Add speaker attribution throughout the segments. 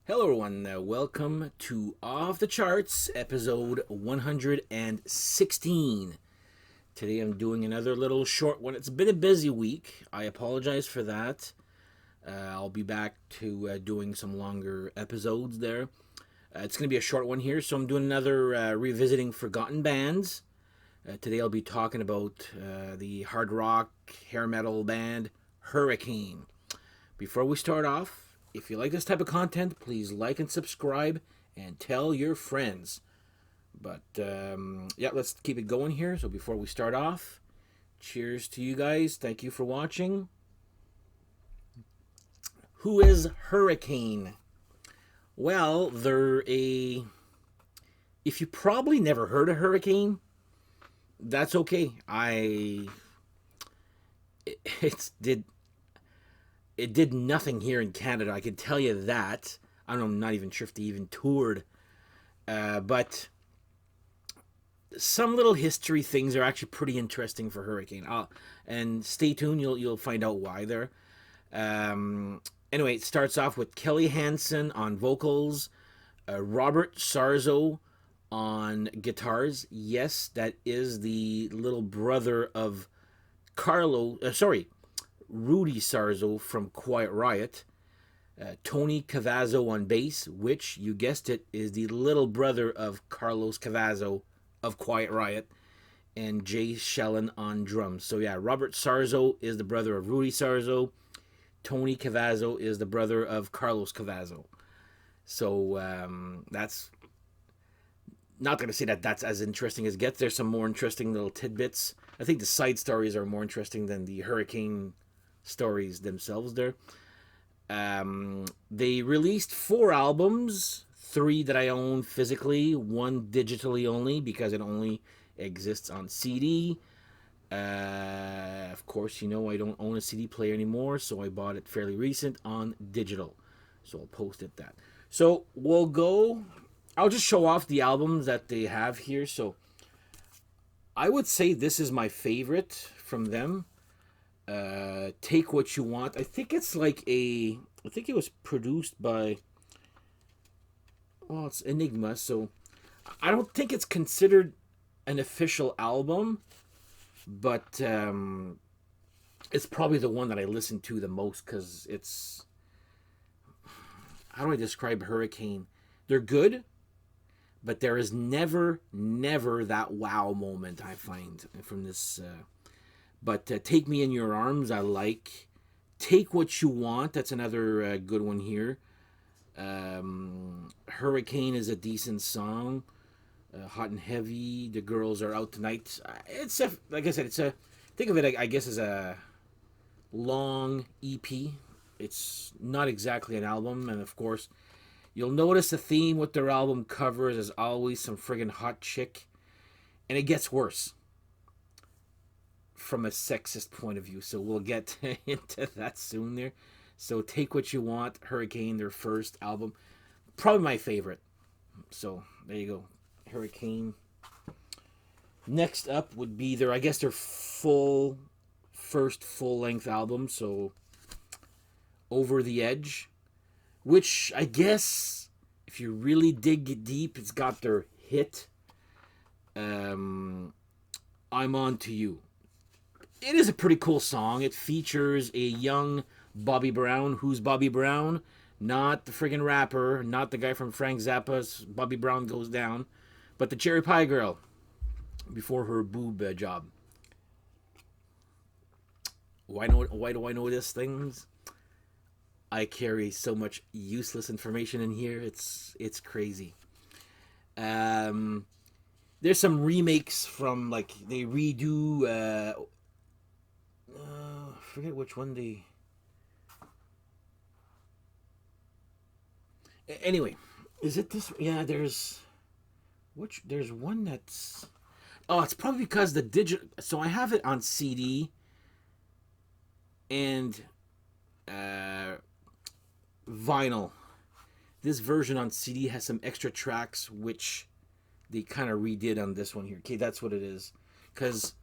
Speaker 1: Hello, everyone. Welcome to Off the Charts, episode 116. Today I'm doing another little short one. It's been a busy week. I apologize for that. I'll be back to doing some longer episodes there. It's going to be a short one here, so I'm doing another revisiting forgotten bands. Today I'll be talking about the hard rock hair metal band Hurricane. Before we start off, if you like this type of content, please like and subscribe and tell your friends. But yeah, let's keep it going here. So before we start off, cheers to you guys. Thank you for watching. Who is Hurricane? Well, they're a. If you probably never heard of Hurricane, that's okay. It's did it did nothing here in Canada. I can tell you that. I don't know. I'm not even sure if they even toured. But some little history things are actually pretty interesting for Hurricane. And stay tuned. You'll find out why there. Anyway, it starts off with Kelly Hansen on vocals, Robert Sarzo on guitars. Yes, that is the little brother of Rudy Sarzo from Quiet Riot. Tony Cavazzo on bass, which, you guessed it, is the little brother of Carlos Cavazzo of Quiet Riot, and Jay Shellen on drums. So yeah, Robert Sarzo is the brother of Rudy Sarzo. Tony Cavazzo is the brother of Carlos Cavazzo. So that's not going to say that that's as interesting as it gets. There's some more interesting little tidbits. I think the side stories are more interesting than the Hurricane stories themselves there. They released 4 albums, 3 that I own physically, 1 digitally only because it only exists on CD. Of course, you know I don't own a CD player anymore, so I bought it fairly recent on digital. So I'll post it that. So we'll go. I'll just show off the albums that they have here. So I would say this is my favorite from them. Take What You Want. I think it's like I think it was produced by. Well, it's Enigma, so I don't think it's considered an official album, but it's probably the one that I listen to the most because it's. How do I describe Hurricane? They're good, but there is never that wow moment I find from this. But Take Me in Your Arms, I like. Take What You Want, that's another good one here. Hurricane is a decent song. Hot and Heavy, The Girls Are Out Tonight. It's a, like I said, it's a, think of it, I guess, as a long EP. It's not exactly an album, and of course, you'll notice the theme with their album covers is always some friggin' hot chick, and it gets worse from a sexist point of view. So we'll get into that soon there. So Take What You Want, Hurricane, their first album. Probably my favorite. So there you go. Hurricane. Next up would be their, I guess, their first full length album. So Over the Edge. Which I guess, if you really dig deep, it's got their hit. I'm On to You. It is a pretty cool song. It features a young Bobby Brown. Who's Bobby Brown? Not the friggin' rapper, not the guy from Frank Zappa's Bobby Brown Goes Down, but the Cherry Pie Girl before her boob job. Why do I know these things? I carry so much useless information in here. It's crazy. There's some remakes from, like, they redo. I forget which one they. Anyway, is it this? Yeah, there's. There's one that's. Oh, it's probably because the digital. So I have it on CD. And vinyl. This version on CD has some extra tracks, which they kind of redid on this one here. Okay, that's what it is. Because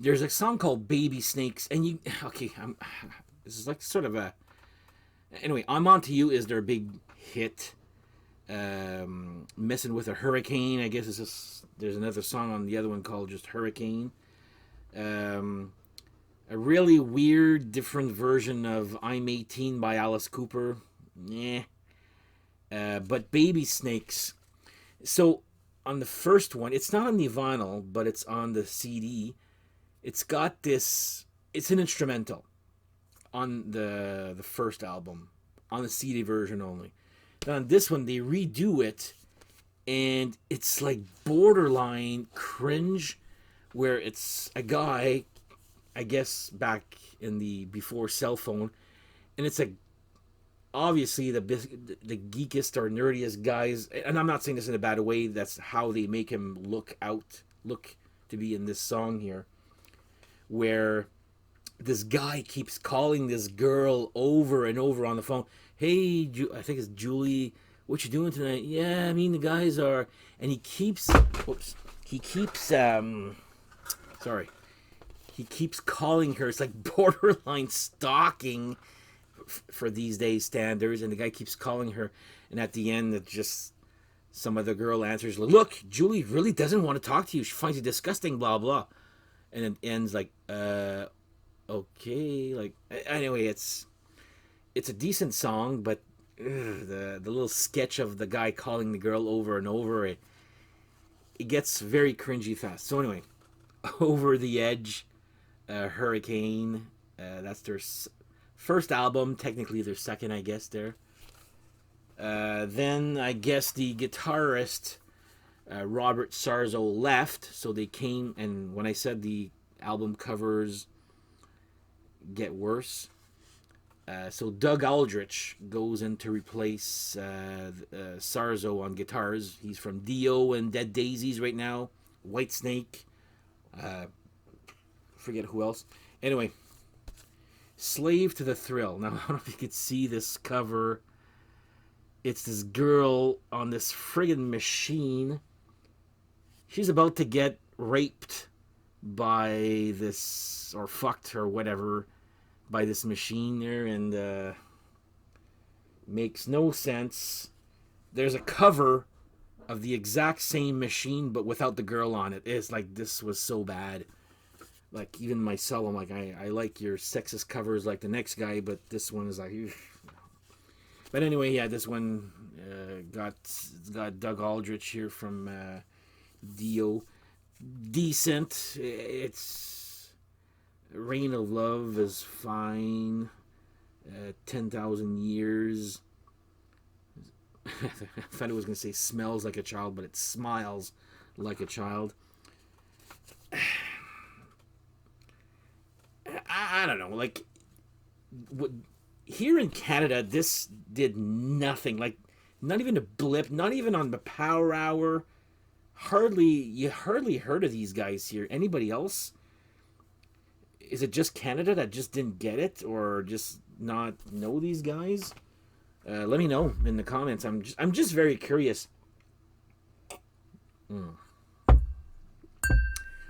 Speaker 1: there's a song called Baby Snakes, and this is like sort of a. Anyway, I'm On to You is their big hit. Messing with a Hurricane, I guess there's another song on the other one called just Hurricane. A really weird, different version of I'm 18 by Alice Cooper. Yeah. But Baby Snakes. So on the first one, it's not on the vinyl, but it's on the CD. It's got this. It's an instrumental on the first album, on the CD version only. Now on this one, they redo it, and it's like borderline cringe, where it's a guy, I guess back in the before cell phone, and it's like obviously the geekest or nerdiest guys, and I'm not saying this in a bad way. That's how they make him look to be in this song here, where this guy keeps calling this girl over and over on the phone. Hey, I think it's Julie. What you doing tonight? Yeah, I mean the guys are, and he keeps he keeps calling her. It's like borderline stalking for these days standards, and the guy keeps calling her, and at the end it just some other girl answers, look, Julie really doesn't want to talk to you, she finds you disgusting, blah blah, and it ends like okay, like anyway, it's a decent song, but the little sketch of the guy calling the girl over and over, it gets very cringy fast. So anyway, Over the Edge, Hurricane, that's their first album, technically their second, I guess, there. Then I guess the guitarist Robert Sarzo left, so they came, and when I said the album covers get worse, so Doug Aldrich goes in to replace Sarzo on guitars. He's from Dio and Dead Daisies right now, Whitesnake, forget who else. Anyway, Slave to the Thrill. Now, I don't know if you could see this cover. It's this girl on this friggin' machine. She's about to get raped by this, or fucked or whatever, by this machine there, and makes no sense. There's a cover of the exact same machine, but without the girl on it. It's like, this was so bad. Like, even myself, I'm like, I like your sexist covers like the next guy, but this one is like, eugh. But anyway, yeah, this one got Doug Aldrich here from Dio. Decent. It's Reign of Love is fine. 10,000 Years. I thought it was going to say Smells Like a Child, but it Smiles Like a Child. I don't know. Like, here in Canada, this did nothing. Like, not even a blip. Not even on the Power Hour. You hardly heard of these guys here. Anybody else? Is it just Canada that just didn't get it, or just not know these guys? Let me know in the comments. I'm just very curious.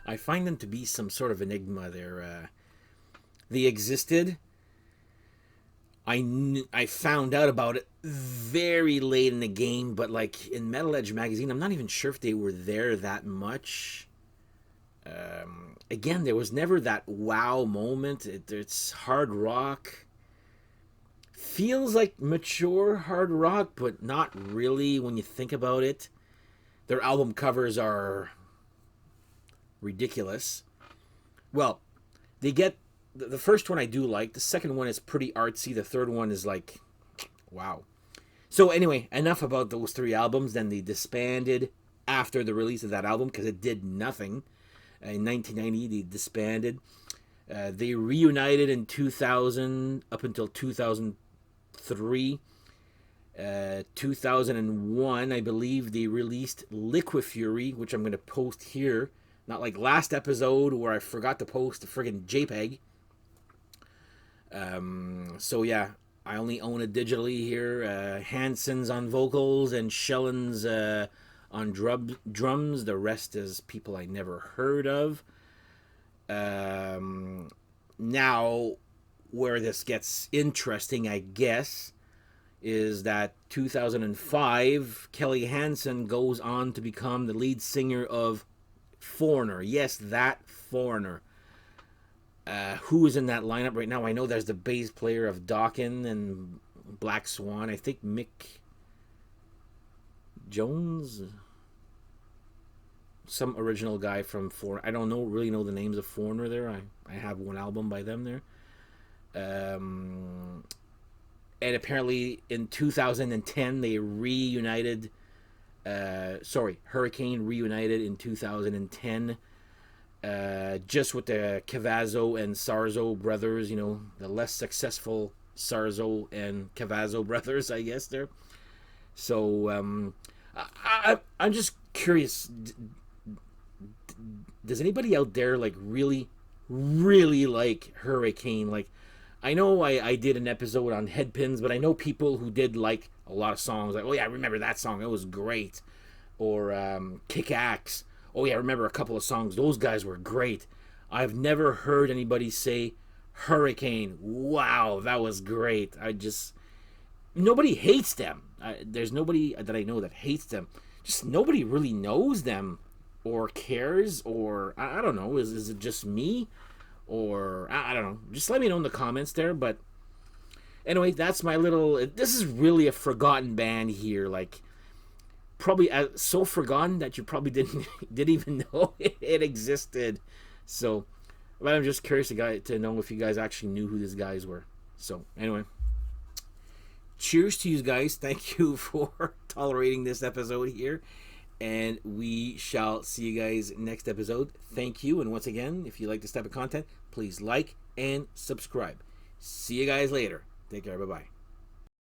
Speaker 1: I find them to be some sort of enigma. They existed. I found out about it very late in the game, but like in Metal Edge magazine, I'm not even sure if they were there that much. Again, there was never that wow moment. It's hard rock. Feels like mature hard rock, but not really when you think about it. Their album covers are ridiculous. Well, they get the first one I do like. The second one is pretty artsy. The third one is like, wow. So anyway, enough about those three albums. Then they disbanded after the release of that album because it did nothing. In 1990, they disbanded. They reunited in 2000 up until 2003. 2001, I believe, they released Liquifury, which I'm going to post here. Not like last episode where I forgot to post the friggin' JPEG. So yeah, I only own it digitally here. Hansen's on vocals and Schellen's on drums. The rest is people I never heard of. Now, where this gets interesting, I guess, is that 2005, Kelly Hansen goes on to become the lead singer of Foreigner. Yes, that Foreigner. Who is in that lineup right now? I know there's the bass player of Dokken and Black Swan. I think Mick Jones, some original guy from Foreigner. I don't really know the names of Foreigner there. I have one album by them there. And apparently in 2010 they reunited. Hurricane reunited in 2010. Just with the Cavazo and Sarzo brothers, the less successful Sarzo and Cavazo brothers, I guess there. So I'm just curious. Does anybody out there like really, really like Hurricane? Like, I know I did an episode on Headpins, but I know people who did like a lot of songs. Like, oh yeah, I remember that song. It was great. Or Kick Axe. Oh yeah, I remember a couple of songs. Those guys were great. I've never heard anybody say Hurricane. Wow, that was great. Nobody hates them. There's nobody that I know that hates them. Just nobody really knows them or cares, or I don't know. Is it just me? Or I don't know. Just let me know in the comments there. But anyway, that's my little. This is really a forgotten band here. Like, probably so forgotten that you probably didn't even know it existed. So, but I'm just curious to know if you guys actually knew who these guys were. So anyway, cheers to you guys. Thank you for tolerating this episode here. And we shall see you guys next episode. Thank you. And once again, if you like this type of content, please like and subscribe. See you guys later. Take care. Bye-bye.